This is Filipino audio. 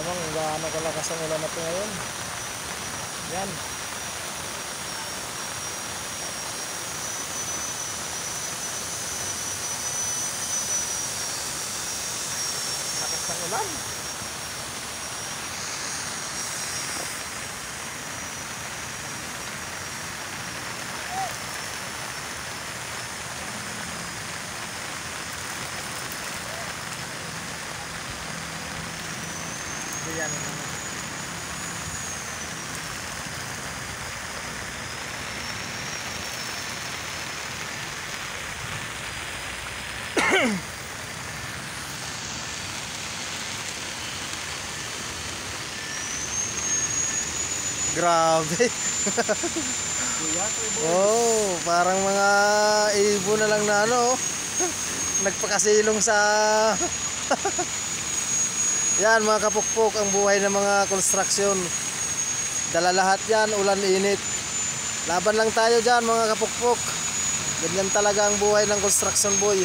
naman gaano kalakas ang ulan natin ngayon. Yan. Lakas ng ulan. Yan. Grabe. Oh, parang mga ibon na lang na ano. Nagpakasilong sa yan mga kapukpok, ang buhay ng mga construction. Dala lahat yan, ulan, init. Laban lang tayo dyan mga kapukpok. Ganyan talaga ang buhay ng construction boy.